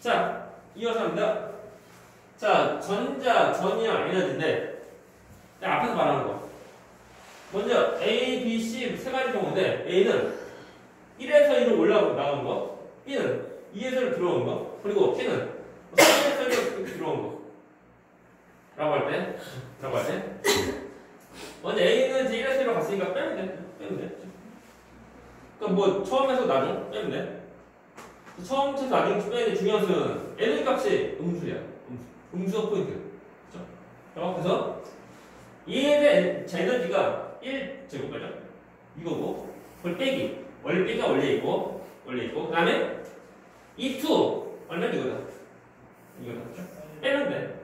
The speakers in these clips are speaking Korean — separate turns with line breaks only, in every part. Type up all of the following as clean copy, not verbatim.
자, 이어서 합니다. 자, 전자, 전이랑 에너지인데, 앞에서 말하는 거. 먼저, A, B, C 세 가지 경우인데, A는 1에서 1로 올라가고 나오는 거, B는 2에서 1로 들어오는 거, 그리고 C는 3에서 1로 이렇게 들어오는 거. 라고 할 때, 먼저 A는 이제 1에서 1로 갔으니까 빼면 돼. 그러니까 뭐, 처음에서 나중 빼면 돼. 처음부터 나중 빼야 돼. 중요한 수는 에너지 값이 음수야. 음수가 포인트. 그렇죠? 그래서 이에 대한 에너지가 1제곱가죠. 이거고, 그걸 빼기. 원래 빼기가 원래 있고. 그 다음에 E2 얼마나 이거다. 그렇죠? 빼면 돼.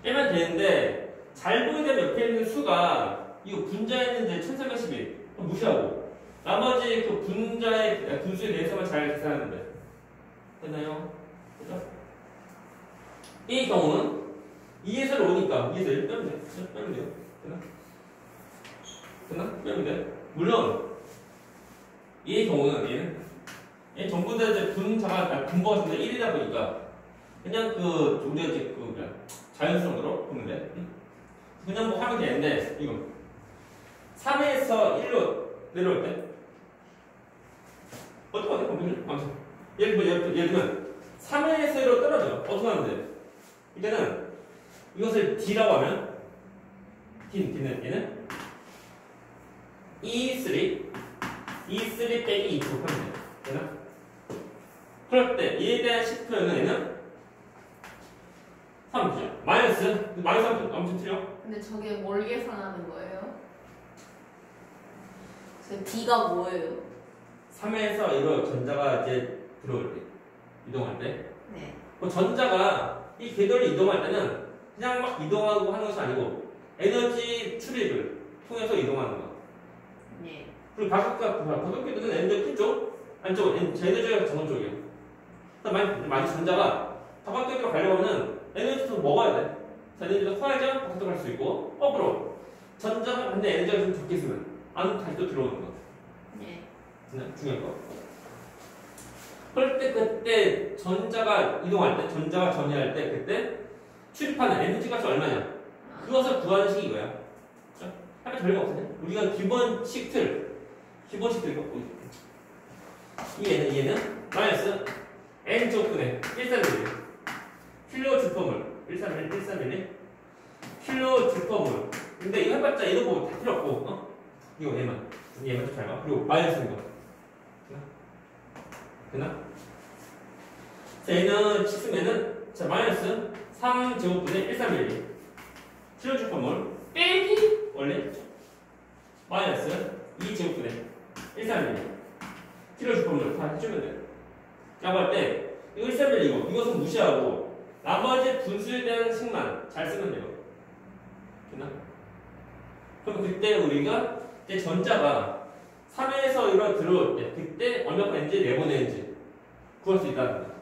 빼면 되는데 잘 보이려면 옆에 있는 수가 이거 분자에 있는데 1311 무시하고 나머지 그 분수에 대해서만 잘 계산하면 돼. 됐나요? 그죠? 이 경우는 2에서 5니까 2에서 1 빼면 돼. 빼면 돼요. 됐나? 빼면 돼. 물론 이 경우는 얘 전부 다 이제 분자가 분모가 1이다 보니까 그냥 우리가 이제 자연수적으로 보면 돼. 그냥 뭐 하면 되는데 이거 3에서 1로 내려올 때 어떻게 하냐? 아무튼 예를 들면 3에서 1로 떨어져. 어떻게 하면 돼? 이때는 이것을 D라고 하면 D는 얘는 E3 빼기 2 하면 돼. 되나? 그럴 때 얘에 대한 10%는 얘는 3이죠. 마이너스 3 아무튼 틀려.
근데 저게 뭘 계산하는 거예요? D가 뭐예요?
3에서 1로 전자가 이제 들어올 때 이동할 때
네.
그 전자가 이 궤도를 이동할 때는 그냥 막 이동하고 하는 것이 아니고 에너지 출입을 통해서 이동하는 거.
네.
그리고 바깥 궤도는 에너지 큰 쪽, 안쪽, 에너지가 전원 쪽이에요. 만약 전자가 바깥 궤도로 가려면 에너지도 먹어야 돼. 에너지가 커야지 바깥으로 갈 수 있고, 거꾸로 전자가 근데 에너지가 좀 적게 있으면 안 다시 또 들어오는 거.
네.
중요한 거. 그럴 때 그때 전자가 이동할 때, 전자가 전이할 때 그때 출입하는 에너지 값이 얼마냐? 그것을 구하는 식이 이거야. 그렇죠? 하면 별거 없거든. 우리가 기본식 틀 갖고 얘는 마이너스 n 제곱분의 131 킬로 주퍼물 131 킬로 주퍼물. 근데 이거 해봤자 얘도 뭐 다 필요 없고, 이거 얘만 좀 잘 봐. 그리고 마이너스인 거. 되나? 자, 얘는 치수면은 자 마이너스 3 제곱분의 131 킬로 주퍼물 빼기 원래 마이너스 2 제곱분의 131 킬로 주퍼물 다 해주면 돼. 라고 할 때 이거 131 이것은 무시하고 나머지 분수에 대한 식만 잘 쓰면 돼요. 됐나? 그럼 그때 우리가 이제 전자가 3에서 1로 들어올 때 그때 얼마큼 에너지 내보내는지 구할 수 있다는 거야.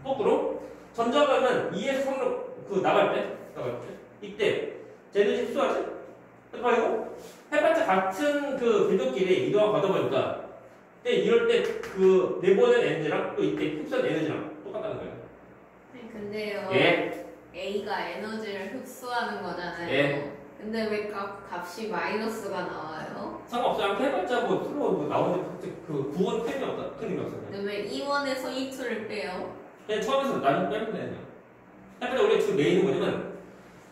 거꾸로 전자가는 2에서 3으로 나갈 때 이때 에너지 흡수하지? 그리고 해봤자 같은 궤도끼리 이동하고 가다 보니까 이럴 때 내보낸 에너지랑 또 이때 흡수한 에너지랑 똑같다는 거예요.
네, 근데요.
예.
A가 에너지를 흡수하는 거잖아요.
예.
근데 왜 값이 마이너스가 나와요?
상관없어요. 아무튼 해봤자 서로 나오는데 구원 큰 의미 없어요.
근데 왜 E1에서 E2를 빼요?
그냥 처음에서 나중 빼면 되는 거야. 해봤자 우리 지금 메인은 뭐냐면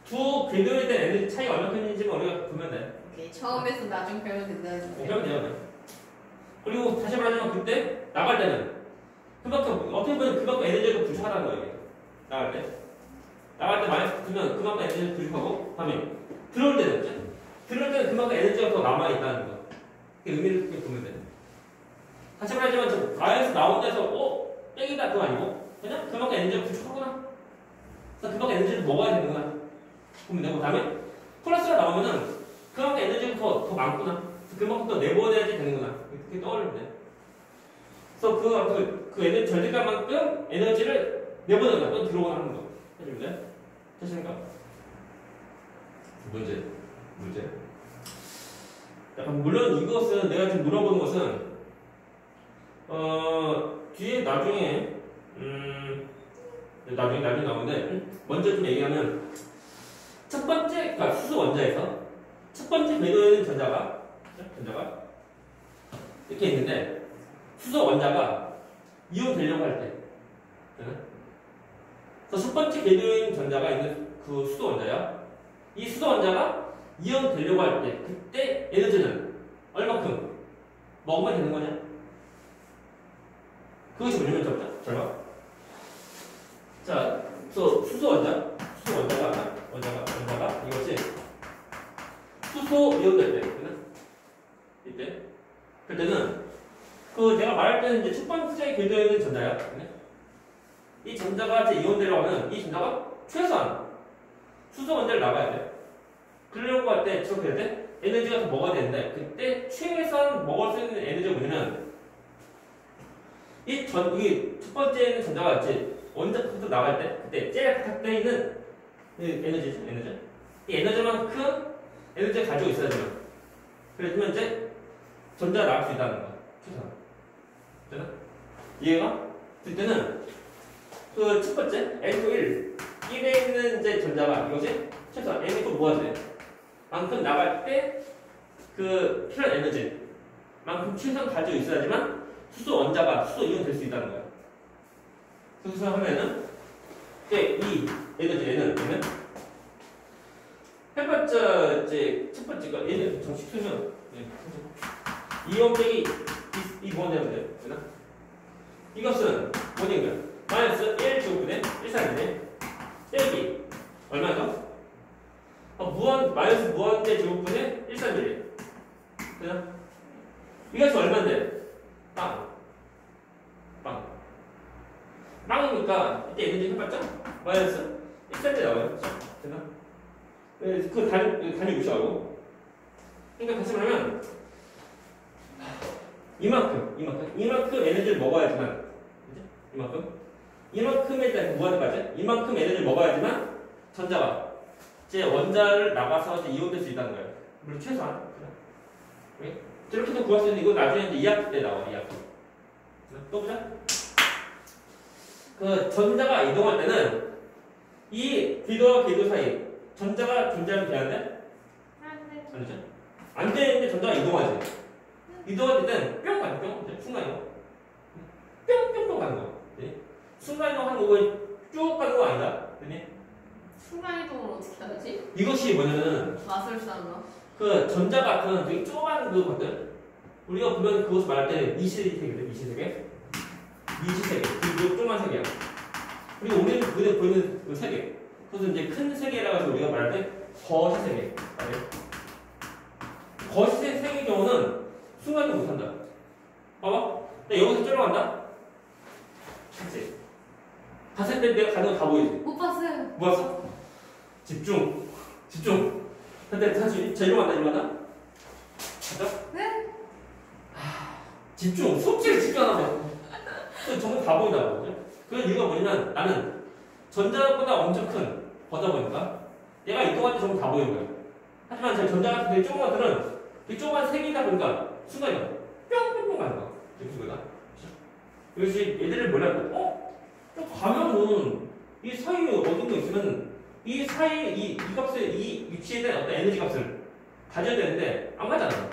두 궤도에 대한 에너지 차이가 얼마큼인지만 우리가 보면 돼.
오케이. 처음에서 나중 빼면 된다는 거예요.
빼면 돼요. 그리고 다시 말하자면 그때 나갈 때는 그만큼 어떻게 보면 그만큼 에너지가 부족하다는 거예요. 나갈 때 마이너스 붙으면 그만큼 에너지가 부족하고 다음에 들어올 때는 그만큼 에너지가 더 남아있다는 거. 의미를 그렇게 보면 돼. 다시 말하자면 마이너스 나온 데서 빼기다 그거 아니고 그냥 그만큼 에너지가 부족하구나. 그래서 그만큼 에너지를 먹어야 되는구나. 보면 되고 다음에 플러스가 나오면은 그만큼 에너지가 더 많구나. 그만큼 더 내보내야지 되는구나. 이렇게 떠올리면 돼. 그래서 그 에너지 절대값만큼 에너지를 내보내는 거, 또 들어오는 거. 해주면 돼? 됐습니까? 문제. 약간 물론 이것은 내가 지금 물어보는 것은 뒤에 나중에 나중에 나오는데 먼저 좀 얘기하면 첫 번째 그러니까 수소 원자에서 첫 번째 궤도에 있는 전자가 이렇게 있는데 수소 원자가 이온되려고 할 때 그래서 첫 번째 궤도에 있는 전자가 있는 그 수소 원자야. 이 수소 원자가 이온되려고 할 때 그때 에너지는 얼마큼 먹으면 되는 거냐? 그것이 뭐냐면 잘 봐. 자, 수소 원자가 이것이 수소 이온될 때, 이때, 그때는 그 내가 말할 때는 이제 첫 번째 궤도에 있는 전자야. 이 전자가 이제 이온되려고 하면 이 전자가 최소한 수소 원자를 나가야 돼. 그러려고 할 때 저렇게 할 때 에너지가 더 먹어야 되는데 그때 최소한 먹을 수 있는 에너지가 뭐냐면 이게 첫 번째는 전자가 이제 원자부터 나갈 때 그때 제일 가까이 있는 에너지죠, 에너지. 이 에너지만큼 에너지를 가지고 있어야지만 그래야지만 이제 전자가 나갈 수 있다는 거야. 최소한. 되나? 이해가? 그때는 그 첫 번째 N1 1에 있는 이제 전자가 이것이 최소한 N이 모아야 돼. 만큼 나갈 때 그 필요한 에너지 만큼 최소한 가지고 있어야지만 수소 원자가 수소 이온 될 수 있다는 거야. 그래서 하면은 이제 이 얘는 해봤자 이제 첫 번째가 얘는 정식 쓰면 이온 빼기 이 무한대면 돼. 되나? 이것은 뭐냐면 마이너스 1 제곱분의 1 사인데 빼기 얼마죠? 마이너스 무한대 제곱분의 1 사인데 되나? 이것이 얼마인데? 빵이니까 이때 에너지 해봤자 마이너스 1cm 나와요. 되나? 그 단위 무시하고. 그러니까 다시 말하면 이만큼 에너지를 먹어야지만 이만큼에 대한 무한대까지 이만큼 에너지를 먹어야지만 전자가 제 원자를 나가서 이제 이온될 수 있다는 거예요. 물론 최소한. 저렇게 해서 구할 수 있는 이거 나중에 이제 2학기 때 나와. 2학기. 또 보자. 그 전자가 이동할 때는 이 궤도와 궤도 사이 전자가 존재하면 되는데 안 되죠? 안 되는데 전자가 이동하지. 이동할 때는 뿅 가는 뿅 순간이동. 뿅뿅뿅 가는 거. 네? 순간이동 하는 거에 쭉 가는 거 아니다. 네?
순간이동을 어떻게 하지?
이것이 뭐냐면
마술사인가?
그 전자 같은 되게 조그만 그것들 우리가 보면 그것을 말할 때 미시세계거든. 미시세계 그 조그만 세계야. 그리고 우리는 눈에 보이는 그 세계 그것은 이제 큰 세계라고 해서 우리가 말할 때 거시세계. 거시세계의 경우는 순간이동 못한다. 봐봐. 내가 여기서 쫄러 간다. 그치? 갔을 때 내가 가는 거 다 보이지?
못 봤어요.
뭐 봤어? 집중. 근데 사실 자 이러고 간다. 가자.
네?
집중. 수업시에 집중하나 정말 다 보인다고. 그 이유가 뭐냐면 나는 전자보다 엄청 큰 거다 보니까 얘가 이동할 때 전부 다 보이는 거야. 하지만 제 전자 같은 되게 조그만 것들은 되게 조그만 색이다 보니까 순간이동 뿅뿅뿅 가는 거야. 느낀 거다. 그래서 얘들을 뭐냐고 좀 가면은 이 사이에 어딘가 있으면 이 사이에 이 값을 이 위치에 대한 어떤 에너지 값을 가져야 되는데 안 가잖아.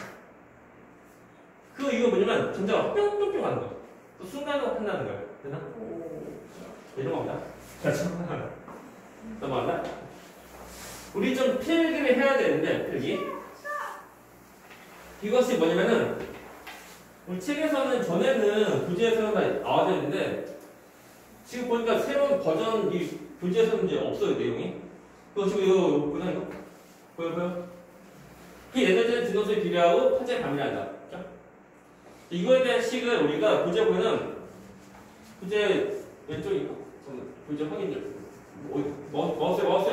그 이유가 뭐냐면 전자가 뿅뿅뿅 가는 거야. 또 순간으로 한다는 거야. 되나? 이런 겁니다. 자, 넘어간다. 우리 좀 필기를 해야 되는데 필기. 이것이 뭐냐면은 우리 책에서는 전에는 교재에서는 다 나와져 있는데 지금 보니까 새로운 버전 이 교재에서는 이제 없어요 내용이. 그거 지금 이거 보나 이거? 보여? 그 에너지는 진동수에 비례하고 파장에 감리한다. 그렇죠? 이거에 대한 식을 우리가 교재 보면 교재 왼쪽이 교재 확인 마우스야 어디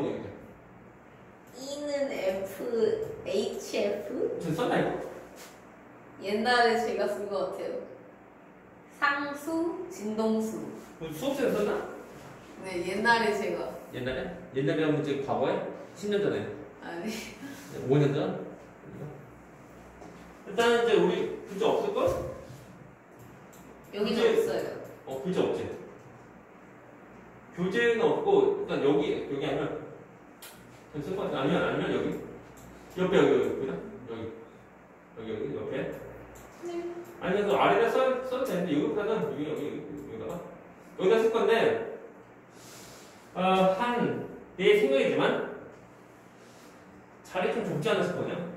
있냐?
E는 F, HF?
전 썼나 이거?
옛날에 제가 쓴 것 같아요. 상수, 진동수.
수업시간에 썼나?
네, 옛날에 제가.
옛날에 하면 이제 과거에? 10년 전에?
아니.
5년 전? 일단 이제 우리 교재 없을걸?
여기는
교재-
없어요.
교재 없지? 교재는 없고 일단 여기 아니면 됐을 것 같아. 아니면 여기 옆에 여기 여기 옆에.
네.
아니면 또 아래다 써도 되는데 여기보다는 여기다가 여기다 쓸 건데 내 생각이지만 자리 좀 좁지 않았을 거냐?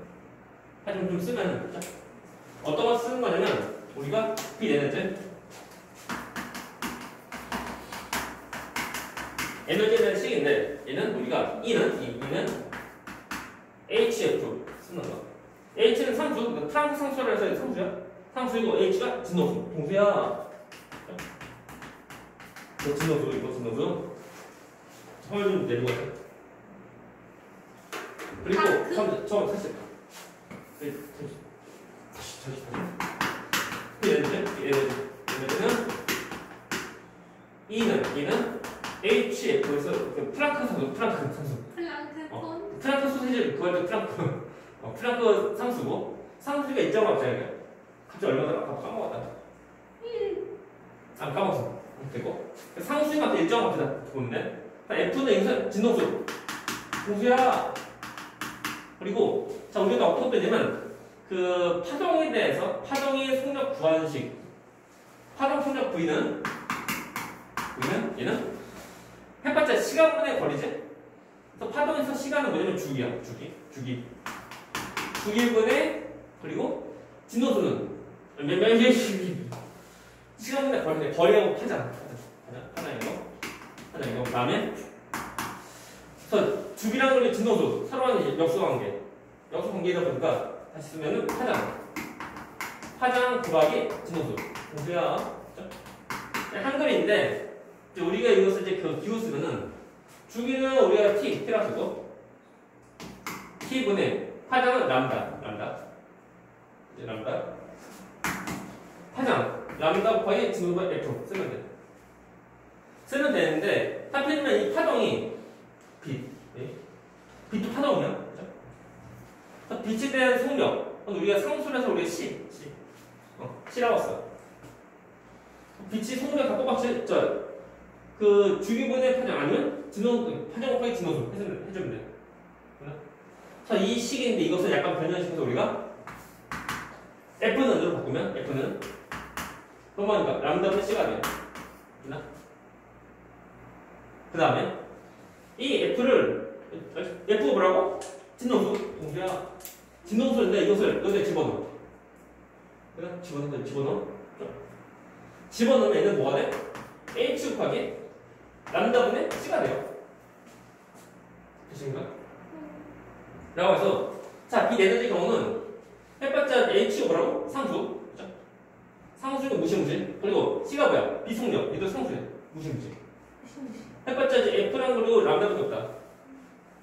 좀 쓰면 진짜 어떤 거 쓰는 거냐면 우리가 비에너지 에너지는 C인데 얘는 우리가 E는 HF 쓰는 거. H는 상수, 그러니까 프랑스 상수라 해서 상수야. 상수이고 H가 진동수. 동수야. 이거 진동수, 이거 진동수. 화면 좀 내리고 가세요. 그리고 처음 사실. E는 HF에서 프랑크 상수. 프랑크 소시지 그걸 프랑크 상수고 상수가 있자고 합자니까 갑자기 얼마나 까먹었다. 까먹었어. 됐고 상수가 일정한 합자 보는데 F는 여기서 진동수 동수야. 그리고 자 우리가 어떻게 되냐면 그 파동에 대해서 파동의 속력 구한식 파동 속력 V는 얘는 해봤자 시간분의 거리지. 그래서 파동에서 시간은 뭐냐면 주기야. 주기분의 그리고 진동수는 몇 시간분의 거리인데 거리하고 파장 이거 그다음에 그래서 주기랑 거리 진동수 서로 하는 역수 관계이다 보니까 다시 쓰면은 파장 곱하기 진동수 동수야. 한글인데 우리가 이것을 이제 그 기호 쓰면은 주기는 우리가 T라 쓰고 T분의 파장은 람다 파장 람다 곱하기 진동수 F 쓰면 되는데 하필이면 이 파동이 빛도 파동이야. 그렇죠? 빛에 대한 속력 우리가 상수라서 우리가 C라고 써. 빛이 속력 갖고 같이 그 주기분의 파장 아니면 파장 곱하기 진동수 해주면 돼. 자, 이 식인데 이것을 약간 변형시켜서 우리가 F는 으로 바꾸면 F는 그러니까 람다분의 C가 돼요. 그 다음에 이 F 뭐라고? 진동수 동수야. 진동수인데 이것을 여기에 집어넣어. 집어넣으면 얘는 뭐가 돼? H 곱하기 람다분의 C가 돼요. 되십니까? 라고 해서 자, 빛에너지 경우는 해봤자 H가 뭐라고? 상수. 그렇죠? 상수는 무시무시. 그리고 C가 뭐야? 비속력. 얘도 상수야. 무시무시. 해봤자 이제 F랑 그리고 람다밖에 없다.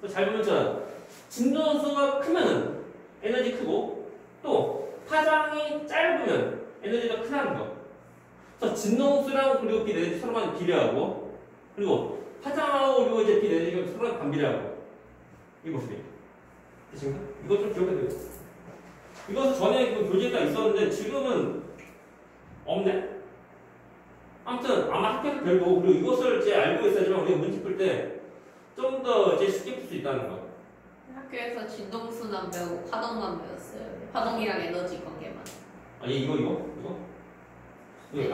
잘 보면 진동수가 크면은 에너지 크고 또 파장이 짧으면 에너지가 크다는 거. 그래서 진동수랑 그리고 빛 에너지 서로만 비례하고 그리고 파장하고 그리고 이제 빛 에너지가 서로만 반비례하고 이 모습이에요. 되십니까? 이것 좀 기억해 돼요. 이것은 전에 그 교재가 있었는데 지금은 없네. 아무튼 아마 학교에서 배우고 그리고 이것을 이제 알고 있어야지만 우리가 문제 풀 때 좀 더 이제 쉽게 풀 수 있다는 거.
학교에서 진동수만 배우고 파동만 배웠어요. 파동이랑 에너지 관계만.
아니 이거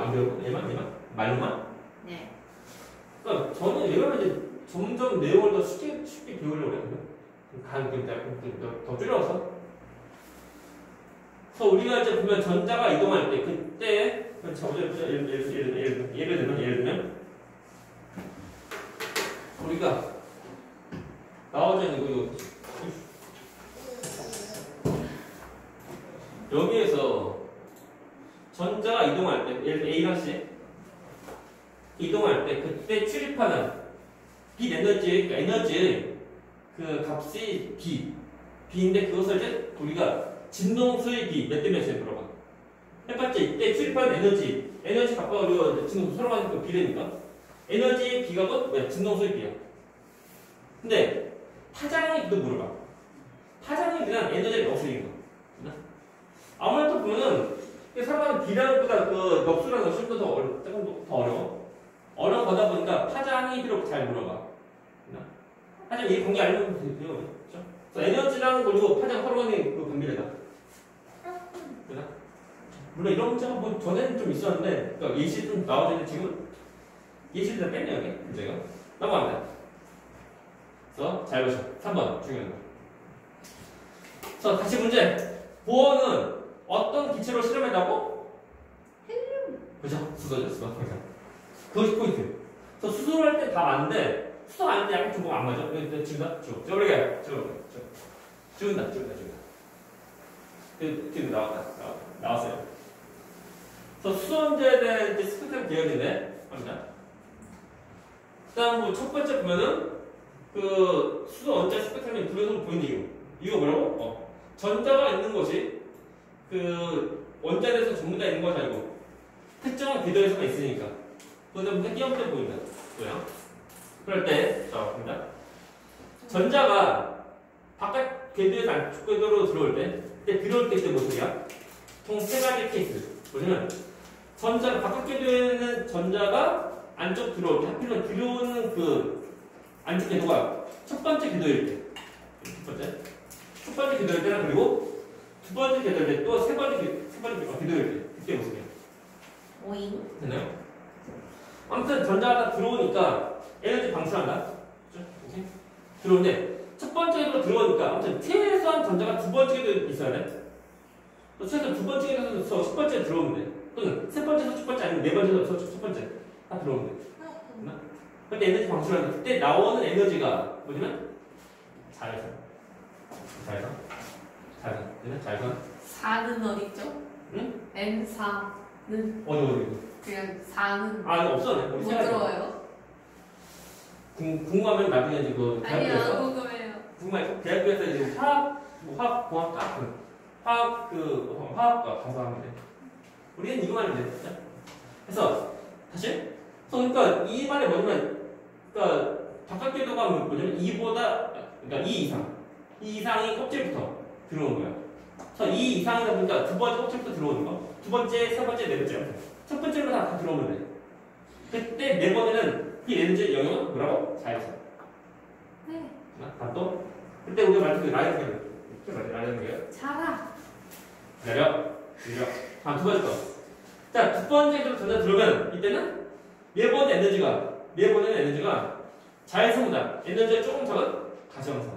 안 배우고 얘만 말로만.
네.
그러니까 저는 얘가 이제 점점 내용을 더 쉽게 배우려고 해요. 더 줄여서. 그래서 우리가 이제 보면 전자가 이동할 때 그때 예를 들면 우리가 나오자 이거 여기에서 전자가 이동할 때 예를 들면 A랑 C 이동할 때 그때 출입하는 빛 에너지의 그 값이 B인데 그것을 이제 우리가 진동수의 B 몇 대 몇에 물어봐. 해봤자 이때 출입하는 에너지 값과 우리가 진동수 서로 가는 그 비례니까 에너지의 B값은 뭐야? 진동수의 B야. 근데 파장의 B도 물어봐. 파장의 B는 에너지를 없애는 거. 아무래도 보면은 서로 가는 B라는 것보다 그 엽수라는 것이 조금 더 어려워. 어려운 거다 보니까 파장이 필요 에너지로 잘 물어봐. 하지만 이 관계 알면 돼요. 그렇죠? 그래서 에너지랑 그리고 파장 서로 간의 그 관계다. 되나? 물론 이런 문제가 뭐 전에는 좀 있었는데, 그러니까 예시 좀 나오는데 지금 예시를 다 뺐네요, 여기 문제가. 넘어갑니다. 그래서 잘 보시죠. 3번 중요한 거. 그래서 다시 문제. 보어는 어떤 기체로 실험했다고? 헬륨. 그죠? 수소죠, 수소. 그것이 포인트. 그래서 수소를 할 때 다 맞는데 수소 아닐 때 약간 좀 안 맞아. 지운다? 저버리게. 지운다. 지금 나왔어요. 그래서 수소 문제에 대한 이제 스펙트럼 계열인데, 합니다. 일단 첫 번째 보면은 그 수소 원자 스펙트럼이 두 개로 보이는 이유. 이거 뭐라고? 전자가 있는 것이 그 원자에서 전부 다 있는 것이 아니고 특정한 궤도에서만 있으니까. 그것 때문에 끼엄때 보인다. 뭐야? 그럴 때, 자, 봅니다. 전자가 바깥 궤도에서 안쪽 궤도로 들어올 때, 그때 들어올 때 모습이야. 총 세 가지 케이스. 뭐냐면 전자가 바깥 궤도에는 전자가 안쪽 들어올 때, 하필이면 들어오는 그 안쪽 궤도가 첫 번째 궤도일 때, 첫 번째 궤도일 때랑 그리고 두 번째 궤도일 때, 또 세 번째 궤도일 때, 그때 모습이야.
오잉.
됐나요? 아무튼 전자가 다 들어오니까 에너지 방출한다. 그렇죠? 이렇게 들어오는데 첫 번째 궤도로 들어오니까 아무튼 최소한 전자가 두 번째 궤도에 있어야 돼. 또 최소한 두 번째 궤도에서 첫 번째 들어오면 돼. 또는 세 번째에서 첫 번째 아니면 네 번째에서 첫 번째 다 들어오면 돼. 됐나? 그때 에너지 방출하는데 그때 나오는 에너지가 뭐냐면 자외선. 자외선.
4는 어딨죠?
응?
N4는
어디.
그냥 4는
아, 이거 없어.
못 들어요.
궁금하면 나중에 이제 그
아니요,
대학교에서
궁금해요.
궁금해. 대학교에서 이제 화학공학과 화학과 가서 하면 돼. 우리는 이거만 하면 돼. 진짜. 그래서 다시. 그러니까 이 말이 뭐냐면, 그러니까 바깥 궤도가 뭐냐면 2보다 그러니까 2 이상, 2 이상이 껍질부터 들어오는 거야. 그래서 2 이상이다 보니까 두 번째 껍질부터 들어오는 거. 두 번째, 세 번째, 네 번째. 첫 번째로 다 들어오면 돼. 그때 네 번에는 이 에너지 영역은 뭐라고? 자외선.
네.
또 그때 우리가 말했던 그 라이언 게요.
자라.
내려. 두 번째 거. 자, 두 번째로 전자 들어오면 이때는 네 번의 에너지가 자외선보다 에너지가 조금 적은 가시광선.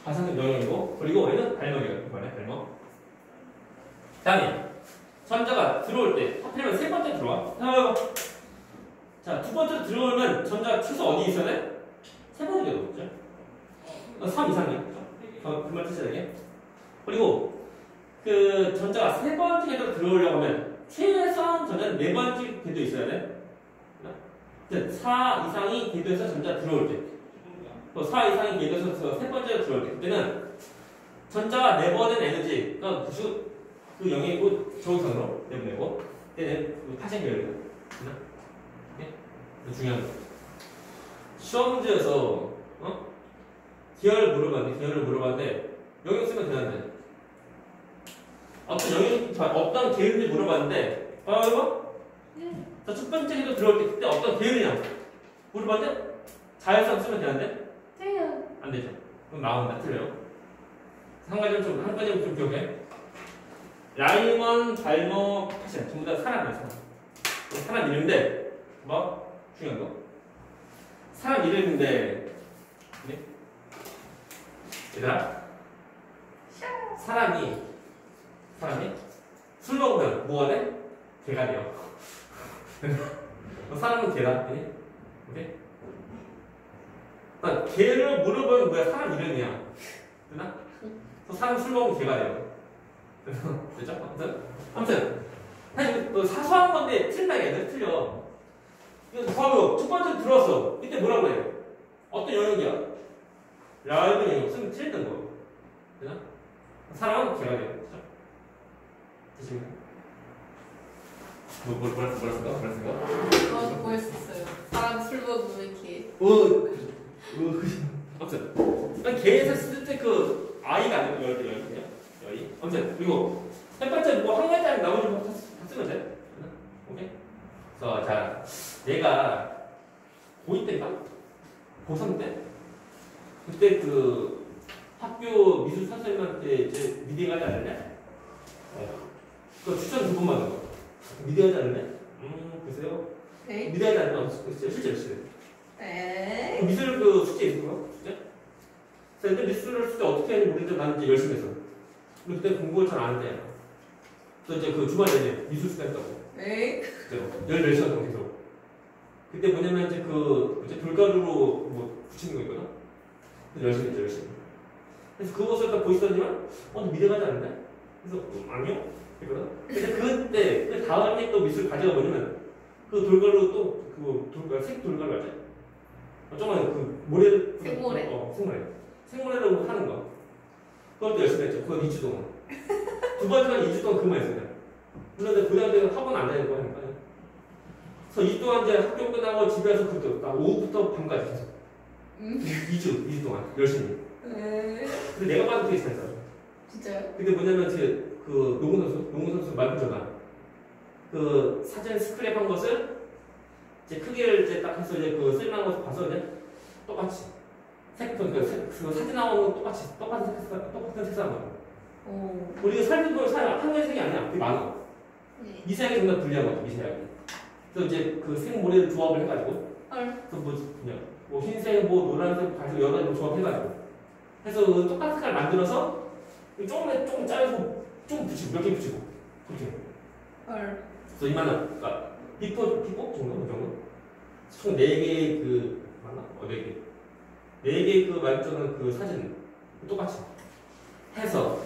가시광선 영역이고, 그리고 얘는 발목이에요. 이번에 발목. 다음에 전자가 들어올 때 하필이면 세 번째 들어와. 자, 두 번째로 들어오면 전자가 최소 어디 있어야 돼? 세 번째 궤도 있죠? 3 이상이에요. 그 말 뜻이 되게. 그리고 그 전자가 세 번째 궤도로 들어오려고 하면 최소한 전자는 네 번째 궤도 있어야 돼. 4 이상이 궤도에서 전자 들어올 때. 또 4 이상이 궤도에서 세 번째로 들어올 때. 그때는 전자가 내보낸 에너지가 그 영역이고 저우선으로 내보내고 그때는 그 파생 계열이다. 네? 중요한 거. 시험 문제에서 계열을 물어봤는데 영역 쓰면 되는데 어떤 계열인지 물어봤는데 이거?
네.
첫 번째 궤도 들어올 때 그때 어떤 계열이냐 물어봤는데 자율성 쓰면 되는데
돼요.
안 되죠. 그럼 나온다. 틀려요. 한 가지는 좀 기억해. 라이먼, 발머, 파션 전부 다 사람이에요. 사람 이름인데 뭐 중요한 거. 사람 이름인데 네? 얘들아 사람이 술 먹으면 뭐가 돼? 개가 돼요. 사람은 개다. 네? 오케이? 그러니까 개를 물어보면 뭐야? 사람 이름이야. 되나? 사람 술 먹으면 개가 돼요. 됐죠? 아무튼 사실 또 사소한 건데 틀린다 얘들 틀려. 이거 봐봐요. 첫 번째 들어왔어. 이때 뭐라고 해? 어떤 영역이야? 라이브 영역 쓰면 틀렸던 거. 되나? 사람은 개가 돼요. 그죠? 되십니까? 뭐라 쓸까?
뭐 했었어요? 사람 술 먹으면 이렇게.
아무튼 개에서 쓸 때 그 아이가 아니고 열이거든요. 여기. 아무튼 그리고 첫 번째 뭐 한 가지 나머지 다 쓰면 돼. 오케이. 그래서 자 내가 고2 때인가? 고3 때? 그때 그 학교 미술 선생님한테 이제 미대 가지 않을래? 그 추천 2번 받은 거. 미대 가지 않을래? 글쎄요.
네?
미대 가지 않을래? 실제로.
네?
미술 그 숙제 있었고요. 숙제? 그래서 근데 미술 숙제 어떻게 하는지 모르겠는데 나는 이제 열심히 했어. 근데 그때 공부를 잘 안 했대. 그래서 이제 그 주말에 이제 미술 숙제 했다고.
네?
그때 14시간 동안 계속. 그때 뭐냐면 이제 그 이제 돌가루로 뭐 붙이는 거 있거든. 그래서 열심히 했죠, 열심히. 그래서 그것을 딱 보시더니만 너 미대 가지 않는데? 그래서 아니요? 이거든. 근데 그때 그 다음에 또 미술 과제가 뭐냐면 그 돌가루 또 그 돌가루 색 돌가루 알지? 조금만 그 모래를
생모래.
생모래로 하는 거. 그것도 열심히 했죠. 그건 2주 동안. 두 번째만 2주 동안 그만 했어요. 물론 그 다음에 학원 안 다니는 거 하니까. 그래서 2주 동안 이제 학교 끝나고 집에 와서 그때 오후부터 밤까지 계속. 2주 동안 열심히.
네?
근데 내가 봐도 되게 잘했어.
진짜요?
근데 뭐냐면 그 농구 선수 말고 전화. 그 사진 스크랩 한 것을 이제 크기를 이제 딱 해서 이제 그 쓸만한 것을 봐서 이제 똑같이 그 사진 나오는 거 똑같은 색상 나와.
오.
우리가 살펴볼 한 가지 색이 아니야. 되게 많아.
네.
미세하게 정말 불리한 거죠. 미세하게. 그래서 이제 그 색모래를 조합을 해가지고
헐.
그 그냥 뭐 흰색, 뭐 노란색, 가지고 여러 가지 조합해가지고 해서 그 똑같은 색깔 만들어서 조금 짜고 좀 붙이고 몇 개 붙이고 그렇게.
헐.
그래서 이만한 그러니까 비포 정도 그 정도 총 4개 그 맞나? 4개 4개 그 말투는 그 사진 똑같이 해서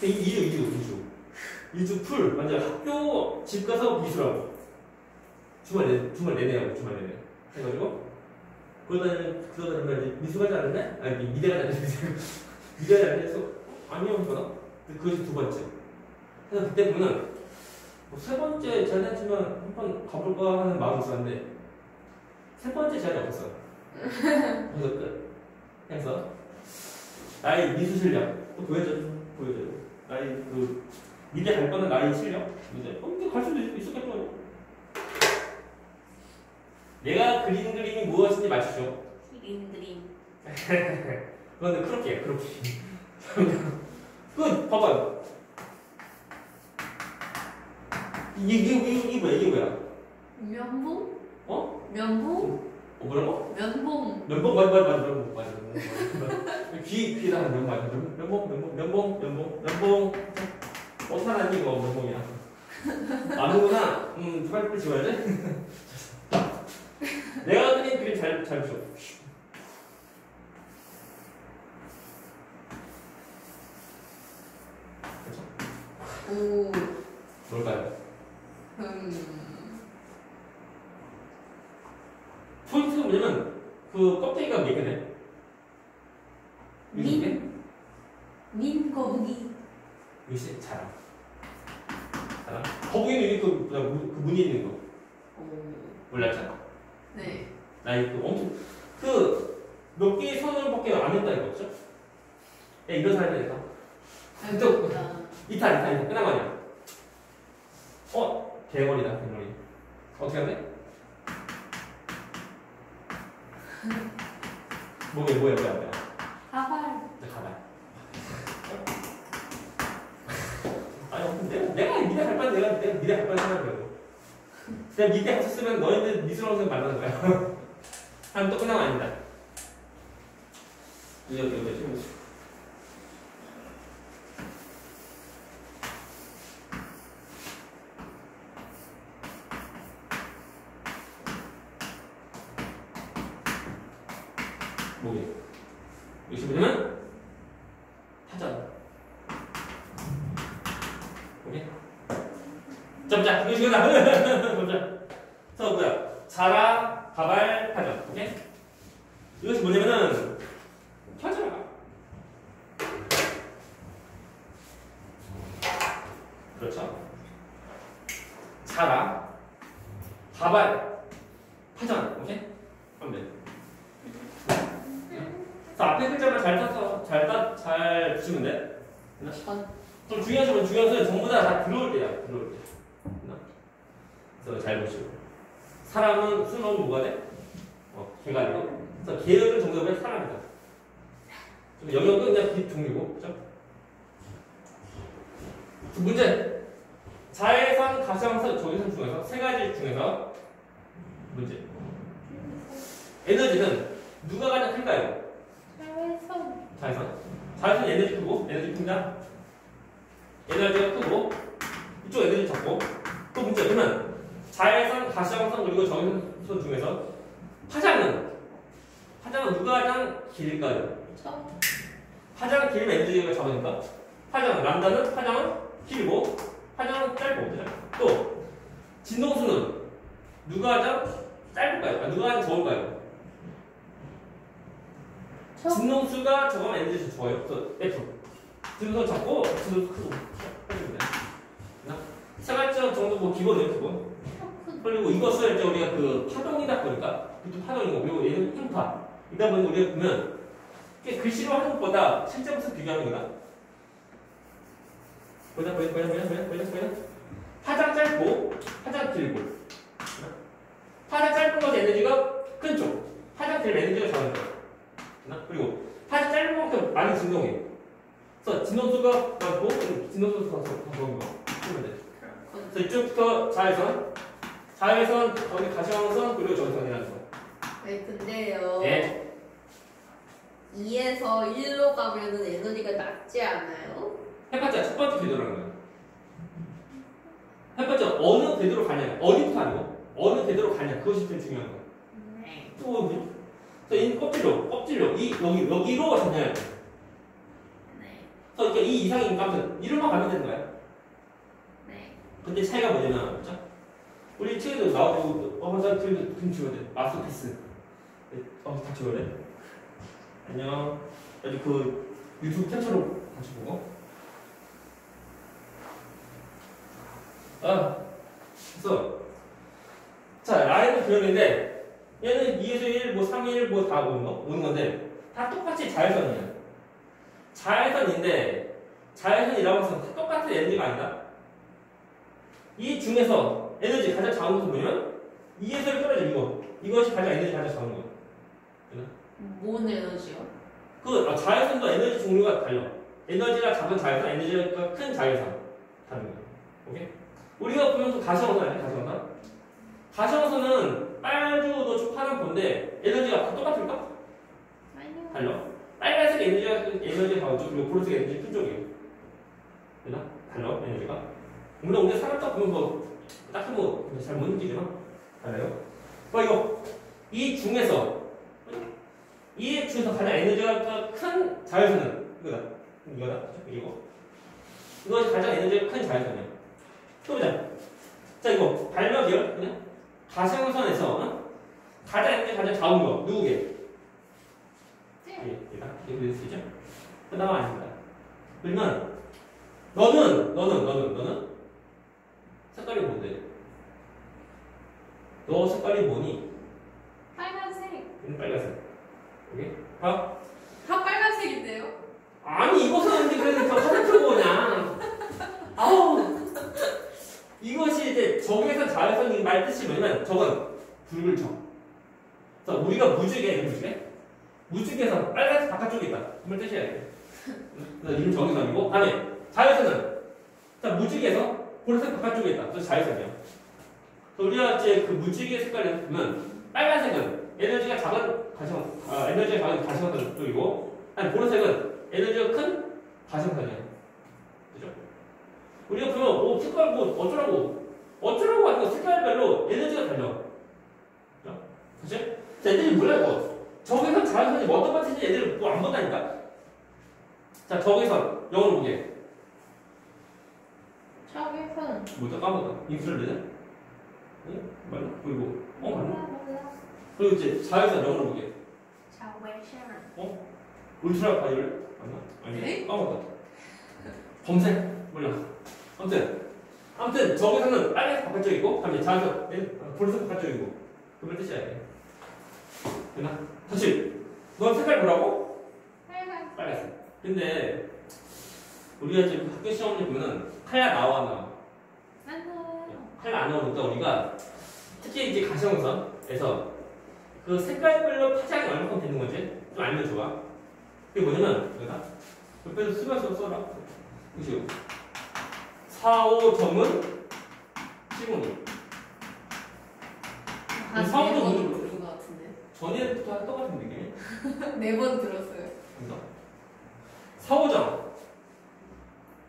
2주 풀 완전 학교 집 가서 미술하고 주말 내내 하고 주말 내내 해가지고 그러다 미술 가지 않았네? 아니 미대 가지 않았네. 미대 가지 않았네 해서 아니요 했거든. 그것이 2번째. 그래서 그때 보면 뭐 3번째 잘 됐지만 한번 가볼까 하는 마음이 있었는데 3번째 자리 없었어. 그래서 끝. 해서 나의 미술 실력 또 보여줘. 나의 그 미대 갈 거는 나의 실력. 이제 근데 갈 수도 있었겠죠. 내가 그린 그림이 무엇인지 맞추죠.
그림.
그런데 그렇게. 그 봐봐요. 이게 뭐야?
면봉?
어?
면봉?
뭐라고?
면봉.
면봉 맞아. 귀에다 하는 맞아. 면봉. 어디서 나니 이거 면봉이야. 아는구나. 빨리 지워야지. 내가 그린 그림 잘 그려.
오.
뭘까요? 포인트가 뭐냐면 그 껍데기가 몇 개네?
민 거북이.
글쎄 자랑. 거북이는 여기 그 무늬 있는 거
오.
몰랐잖아.
네.
나 이거 엄청 그 몇 개의 선을밖에 안 했다 이거죠? 야 이런 사람이 되니까.
알겠다.
이탈 끝난 거 아니야? 대머리. 어떻게 하네? 뭐야?
가발.
가발. 아니 내가 미대 갈 뻔 내가 미대 갈 뻔 생각해요. 내가 미대 갔었으면 너희들 미술학생 만나는 거야. 하면 또 끝난 거 아닙니다. 이거 여기서 뭐냐면 타전. 오케이. 자, 이거 시간다. 보자. 자라, 가발, 타전. 오케이. 이것이 뭐냐면은 펴져라. 그렇죠. 자라, 가발, 타전. 오케이. 하면 돼. 자, 앞에 글자만 잘 땄어. 잘 붙이면 돼. 좀 중요한 점은 전부 다 들어올 때야. 그래서 잘 보시고. 사람은 술 먹으면 뭐가 돼? 개가 돼요. 그래서 게으른 정답은 사람이다. 영역은 그냥 빛 종류고, 그죠? 문제. 자외선, 가시광선, 적외선 중에서 세 가지 중에서 문제. 에너지는 누가 가장 클까요?
자외선.
자외선. 자외선 에너지 크고, 에너지 큽니다. 에너지가 크고, 이쪽 에너지 작고. 또 문제. 그러면 자외선, 가시광선 그리고 적외선 중에서 파장은 누가 가장 길까요?
저.
파장은 길면 에너지가 작으니까 파장은 길고 파장은 짧고 그죠? 또 진동수는 누가 가장 짧을까요? 누가 가장 적을까요?
저.
진동수가 적으면 에너지가 적어요. 그래서 F. 진동수 작고 진동수 크고 해주면 돼요. 세 가지 정도 뭐 기본이에요, 기본. 그리고 이것을 이제 우리가 그 파동이다 보니까 이것도 파동이고 그리고 얘는 힘파. 이다 보니 우리가 보면 글씨로 하는 것보다 실제 모습 비교하는 거다. 보자. 파장 짧고, 파장 길고. 파장 짧은 것의 에너지가 큰 쪽. 파장 길면 에너지가 작은 쪽. 그리고 파장 짧은 만큼 많은 진동이에요. 그래서 진동수가 많고, 진동수가 적은 거. 그러면 돼. 그래서 이쪽부터 자외선, 거기 가시광선, 그리고 적외선이라는 거.
네, 근데요.
네.
2에서 1로 가면은 에너지가 낮지 않아요?
해봤자 첫 번째 궤도라는 거예요. 해봤자 어느 궤도로 가냐, 어디부터 아니고 어느 궤도로 가냐, 그것이 제일 중요한 거예요.
네.
또 뭐지? 그래서 이 껍질로 여기로 전해야 돼.
네.
그래서 이 이상인 값은 이름만 가면 되는 거야.
네.
근데 차이가 뭐냐면, 그렇죠? 우리 책에도 나오고 먼저 글도 좀 지워야 돼. 마스터피스. 다 지워야 돼. 안녕. 여기 그 유튜브 캡처로 다시 보고. 그래서 자 라인을 그렸는데 얘는 2에서 1, 뭐 3, 1, 뭐 다 오는 건데 다 똑같이 자외선이에요. 자외선인데 자외선이라고 해서 다 똑같은 에너지가 아니다. 이 중에서 에너지 가장 작은 것은 뭐냐면 2에서 1 떨어져 이것이 가장 에너지 가장 작은 거예요.
뭔 에너지요?
자외선도 에너지 종류가 달라. 에너지가 작은 자외선, 에너지가 큰 자외선 다른 거예요. 오케이? 우리가 보면 또 가시광선 아니야? 가시광선은 빨주노초 파란폰데 에너지가 다 똑같을까?
아니요.
달라. 빨간색 에너지가 작은 쪽 그리고 보라색 에너지 큰 쪽이에요. 되나? 달라 에너지가. 물론 우리 사람 딱 보면 뭐 딱히 뭐 잘 못 느끼지만 달라요. 이거 이 중에서 가장 에너지가 큰 자외선은 이거다. 이것이 가장 에너지가 큰 자외선이야. 또 보자. 자 이거 발명이요. 그냥 가시광선에서 가장 에너지 가장 작은 거 누구게? 얘다. 이렇게 될 수 있죠? 그다음 아닙니다. 그러면 너는 색깔이 뭔데? 너 색깔이 뭐니?
빨간색.
빨간색. 여기? 봐.
다 빨간색인데요?
아니 이것은 이제 그래도 화살표 그냥. 아우. 이것이 이제 적외선 자외선이 말 뜻이 뭐냐면 저건 붉을 적. 그래서 우리가 무지개에서 빨간색 바깥쪽에 있다. 그걸 뜻이야 돼. 그래서 이름 적외선이고 다음에 자외선은 자 무지개에서 보라색 바깥쪽에 있다. 그래서 자외선이야. 그래서 우리가 이제 그 무지개 색깔을 보면 빨간색은 에너지가 작은 가시광선 쪽이고 아니 보라색은 에너지가 큰 가시광선이야. 그죠? 우리가 보면 색깔 뭐 어쩌라고 하는 거 색깔별로 에너지가 달라. 그치? 자, 애들이 몰라 이거. 적외선 자외선이 뭐 어떤 것인지 애들 뭐 안 본다니까. 자 적외선 영어로 보게.
적외선.
뭐다 까먹었다. 인수를 내자. 응? 맞나? 그리고 맞나?
몰라.
그리고 이제 자외선 영어로 보게.
자외선.
울트라 바이올렛 맞나? 아니
네?
까먹었다. 검색 몰라. 아무튼 적외선은 빨간색 바깥쪽에 있고 다음에 자외선 보라색 바깥쪽에 있고 그걸 뜻이야 돼. 됐나? 다시 넌 색깔 뭐라고?
빨간색.
빨간색. 근데 우리가 지금 학교 시험을 보면은 칼라 나와.
안 나와요.
칼라 안 나오니까 우리가 특히 이제 가시형선에서 그 색깔별로 파장이 얼마큼 되는 건지 좀 알면 좋아. 그게 뭐냐면 여기다 옆에서 쓰면서 써라. 그죠? 4, 5점은 706.
한
사오도
4번
모르고.
들은 것 같은데.
전에부터 똑같은 느낌이야.
4번 들었어요.
그래서 4, 5점.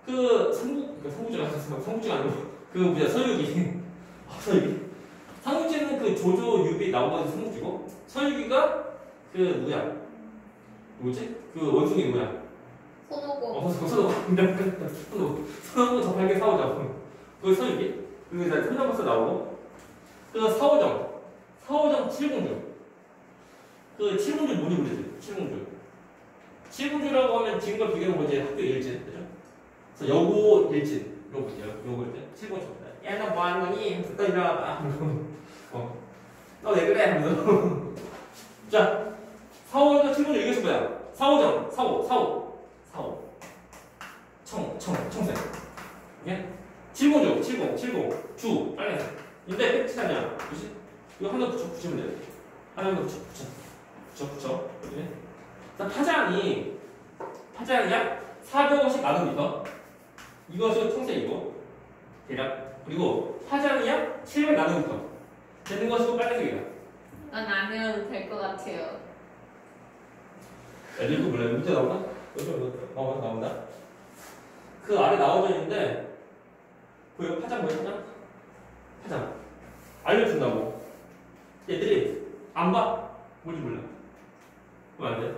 그 삼국지가 아니고 그 뭐야 서유기. 서유기. 삼국지는 그 조조 유비 나오는 삼국지고 서유기가 그 누구야? 뭐지? 그 원숭이 누구야?
손오공.
손오공 접하게 4, 5점. 그 서유기. 그리고 이제 삼정버스 나오고 그 4, 5점. 4, 5점 7공주. 그 7공주 뭐니 그러지? 7공주. 7공주라고 하면 지금과 비교해보면 이제 학교 일진, 그죠? 그래서 여고 일진, 요거 있죠? 요거 일진. 7공주. 야, 너 뭐 하는 거니? 너 이리 와봐. 너 왜 그래? 하면서. 자, 4, 5점 7공주 이게 뭐야? 4, 5점. 4, 5, 4, 5. 4, 5. 청색. 예? 7공주, 70, 주, 빨간색. 근데 팩트 아니야. 그치? 이거 하나 붙이면 돼. 하나 붙여. 그치? 자, 파장이 약 450 나노미터. 이것은 청색이고, 대략. 그리고 파장이 약 700 나노미터. 되는 것은 빨간색이다.
난 안 해도 될 것 같아요.
읽고 몰라요. 문제 나오나? 나온다. 그 아래 나와져 있는데, 그 파장 뭐야, 파장. 알려준다고. 얘들이 안 봐. 뭔지 몰라. 그럼 안 돼.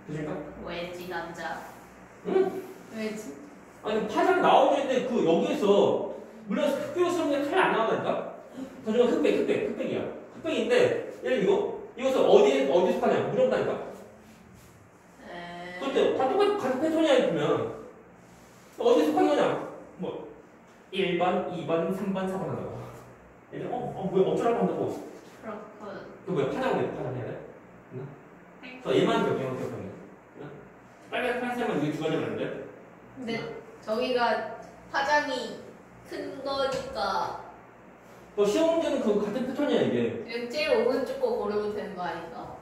되실까?
왜지 남자?
응?
왜지?
아니, 파장 나와져 있는데, 그 여기에서, 물론 흑백스러운 칼이 안 나온다니까? 더중은 흑백이야. 흑백인데, 얘는 이것을 어디에 속하냐? 물어본다니까? 그때 다 똑같은 같은 패턴이야, 보면. 어디에 속한 거냐? 뭐, 1번, 2번, 3번, 4번 한다고. 얘들, 뭐야, 어쩌라고 한다고.
그렇군.
그 뭐야, 파장 해야 돼? 그래서 얘만 기억하면 빨간 파란색만 이게 두 가지 맞는데?
근데 저기가 파장이 큰 거니까
시험 문제는 그 같은 패턴이야, 이게.
그냥 제일 오른쪽 거 고르면 되는 거 아닌가?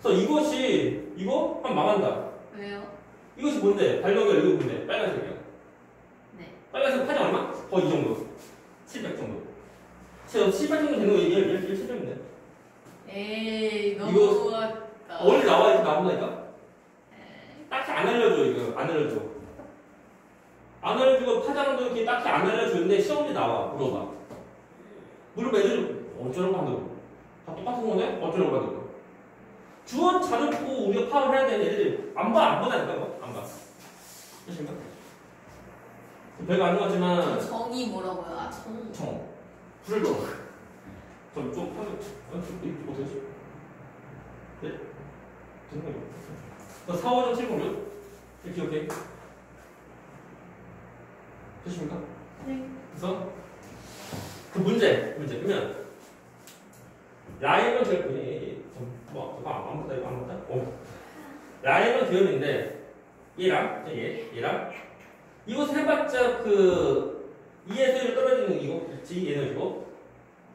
그래서 이거 하면 망한다.
왜요?
이것이 뭔데? 발명결 이거 뭔데? 빨간색이야.
네.
빨간색 파장 얼마? 거의 이 정도. 700 정도. 700 정도 되는 거 얘 7점인데.
에이 너무
이거
같다.
원래 나와 이렇게 나온다니까? 딱히 안 알려줘, 이거. 안 알려주고 파장도 이렇게 딱히 안 알려주는데 시험에 나와. 물어봐 애들 어쩌라고 한다고. 다 똑같은 거네? 어쩌라고 한다고. 주어 자료 보고 우리가 파악을 해야 되는 애들이 안 보다니까, 안 봐. 그렇습니까? 별거 아닌 것 같지만.
정이 뭐라고요? 아 정.
불을 좀 하면, 어떻게 하지? 네? 되는 거예요. 4, 5점 706. 이렇게 기억해. 되십니까?
네.
그래서, 그 문제. 그러면, 라인은 되어, 라인은 되어있는데, 얘랑, 이것을 해봤자 그, 2에서 1로 떨어지는 이거, 그렇지, 에너지고.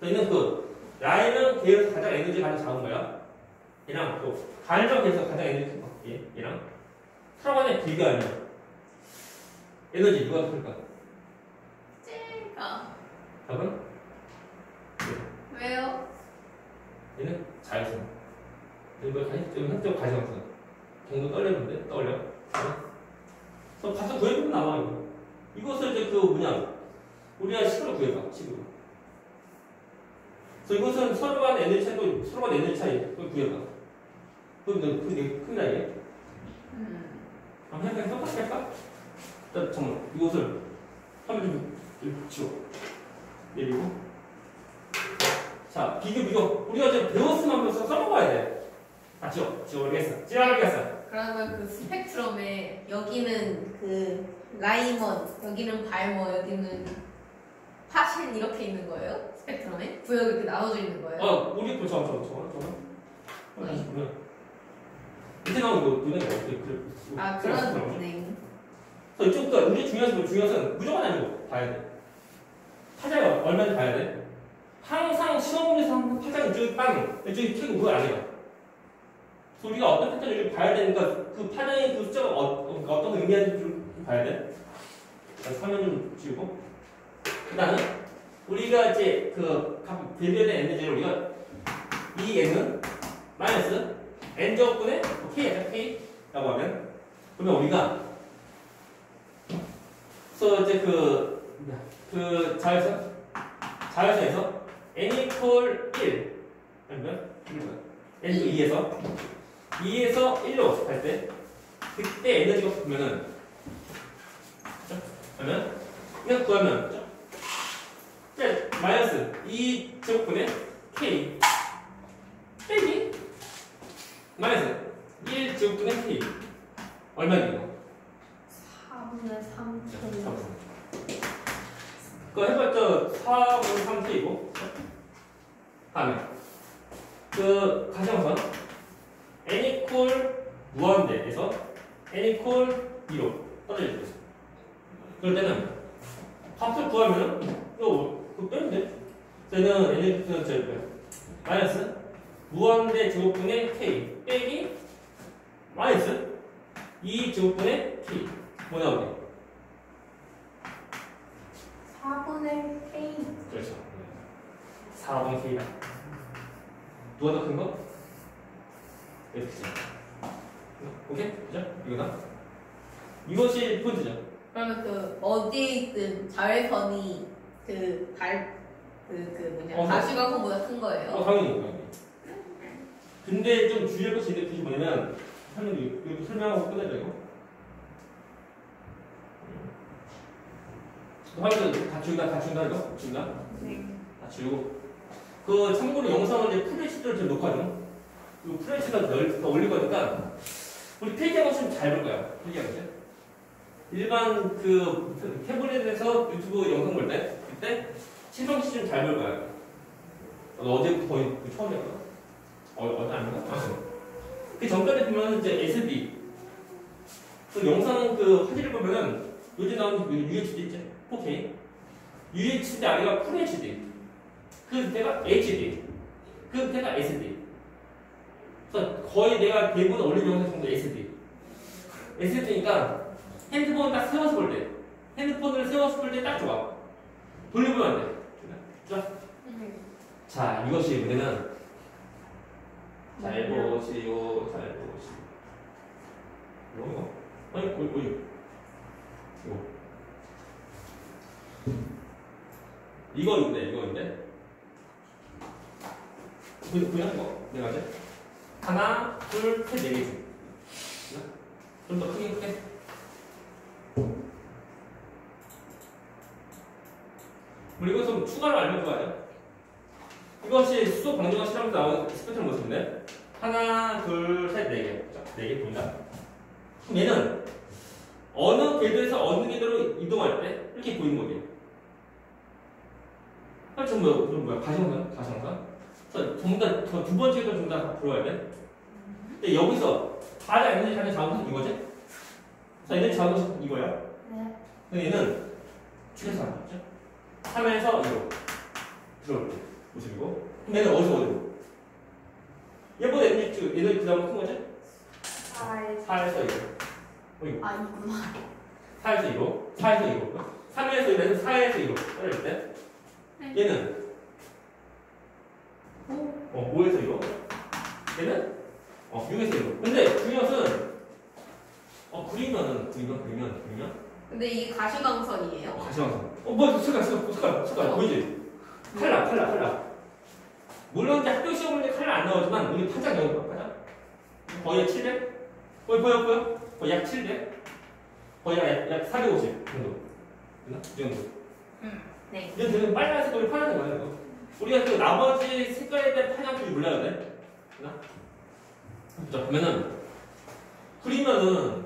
얘는 라인은 계에서 가장 에너지가 가장 작은 거야. 얘랑 또, 갈적에서 가장 에너지 큰 거. 얘랑. 서로 간에 비교하면, 에너지 누가 더 클까?
제가.
답은?
왜요?
얘는 자율성. 이거 현적 가시광선. 정도 떨리는데? 떠올려. 그래서 가서 구해보면 나와, 이거. 이것을 이제 우리가 식으로 구해봐, 식으로. 그래서 이것은 서로 간 에너지 차이, 그걸 구해봐. 그게 큰 나이에. 한번 해볼까? 잠깐만, 이것을 한번 좀 지워. 내리고. 자, 비교. 우리가 이제 배웠으면 하면서 써먹어야 돼. 지워버리겠어.
그러면 그 스펙트럼에 여기는 그 라이먼, 여기는 발머, 여기는 파신 이렇게 있는 거예요? 스펙트럼에? 구역이 이렇게 나눠져 있는 거예요?
우리 저거. 밑에 나오는 거 눈에 어떻게
아 그런
그래서 이쪽부터 우리 중요한 것은 무조건 아니고 봐야 돼. 파장이 얼마인지 봐야 돼. 항상 시험 문제에서 항상 파장 이쪽이 빵, 이쪽이 튀고 그걸 안 해요. 그래서 우리가 어떤 패턴을 봐야 되니까 그 파장의 그 숫자가 어떤 걸 의미하는지 좀 봐야 돼. 화면 좀 지우고. 그 다음에 우리가 이제 각 대비에 대한 에너지를 우리가 이 n은 마이너스 n제곱분의 k야, k라고 하면 그러면 우리가 그래서 이제 자연수에서 n equal 1 아니면 n 2에서 1로 갈 때 그때 에너지가 보면은 그러면 이거 구하면 마이너스 2 제곱분의 k 빼기 마이너스 1 제곱분의 k 얼마예요?
4분의 3k.
그거 해봤자 4분의 3k이고 다음에 가정선 n equal 무한대에서 n equal 2로 떨어질 때 있어. 그럴 때는 값을 구하면은 이거 빼면 돼. 저는 n equal 마이너스 무한대 제곱분의 k 빼기 마이너스 2 제곱분의 k 뭐 나오게?
4분의 k.
그렇죠. 4분의 k다. 누가 더 큰 거? X죠. 오케이? 그죠? 이거다. 이것이 포인트죠.
그러면 어디에 있든 자외선이 가시광선보다 큰 거예요?
당연히. 근데 좀 주의할 것이 있는데 그게 뭐냐면 이렇게 설명하고 끝내자 이거. 화면을 다 지운다 이거? 지운다?
네.
다 지우고 참고로 영상을 이제 프레시를 좀 녹화죠. 이 프레시가 더 올릴 거니까 우리 필기하고 있으면 잘 볼 거야. 필기하고 있어요. 일반 태블릿에서 유튜브 영상 볼 때 그때 실방시 좀 잘 볼 거야. 어제부터 거의 처음이었거든. 어제 아닌가? 그 전까지 보면 이제 SD 영상 화질을 보면은 요즘 나오는 UHD 있지? 4K UHD 아니라 FHD 그 밑에가 HD 그 밑에가 SD 그래서 거의 내가 대부분 올린 영상 정도 SD니까 핸드폰을 딱 세워서 볼 때 핸드폰을 세워서 볼 때 딱 좋아 돌려보면 안 돼 좋아? 자 이것이 문제는 잘 보시오 이거 아니 이거인데 그냥 이거 내가 이제 하나 둘셋 4개 좀 더 크게 그리고 좀 추가로 알려줘야 돼. 이것이 수소 방정화 실험에서 나오는 스펙트럼 모습인데 하나 둘셋 4개 4개 보인다. 그럼 얘는 어느 궤도에서 어느 궤도로 이동할 때 이렇게 보이는 거지. 그럼 뭐야? 가시광선? 전부 다 두 번째 궤도 전부 다 들어와야 돼. 근데 여기서 가장 에너지 자는 자원은 이거지? 자, 에너지 자원은 이거야.
네.
근데 얘는 최소한 맞죠? 3에서 2로 들어올 때 모습이고. 그럼 얘는 어디로? 얘보다 에너지 그 다음 큰 거지? 4에서 2로.
이구나.
4에서 2로. 3에서 1에서 4에서 2로 떨어질 때.
네.
얘는 5에서 2로. 얘는 6에서 1로. 근데 중요한 그리면
근데 이게 가시광선이에요?
가시광선. 뭐 색깔 보이지? 칼라. 물론 이제 학교 시험 문제 칼라 안 나오지만 우리 파장 여기 파장 거의 700? 보여? 거의 약 700? 거의 약 450 정도. 됐나? 이 정도.
네.
이건 되게 빨간색으로 우리 파는 거야 이거. 우리가 나머지 색깔에 대한 파장들이 몰라야 돼. 됐나? 자 보면은 그리면은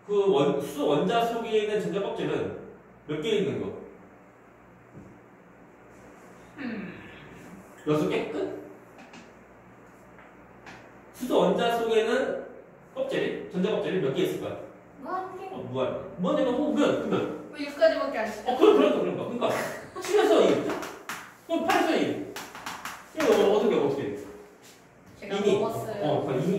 수소 원자 속에 있는 전자 껍질은 몇 개 있는 거? 6개? 끝? 수소 원자 속에는 전자 껍질이 몇 개 있을 거야?
무한대.
무한대가 그러면
왜 6까지밖에 안 돼?
그러니까 7에서 2. 그럼 어떻게 돼?
제가
이미.
먹었어요.
이미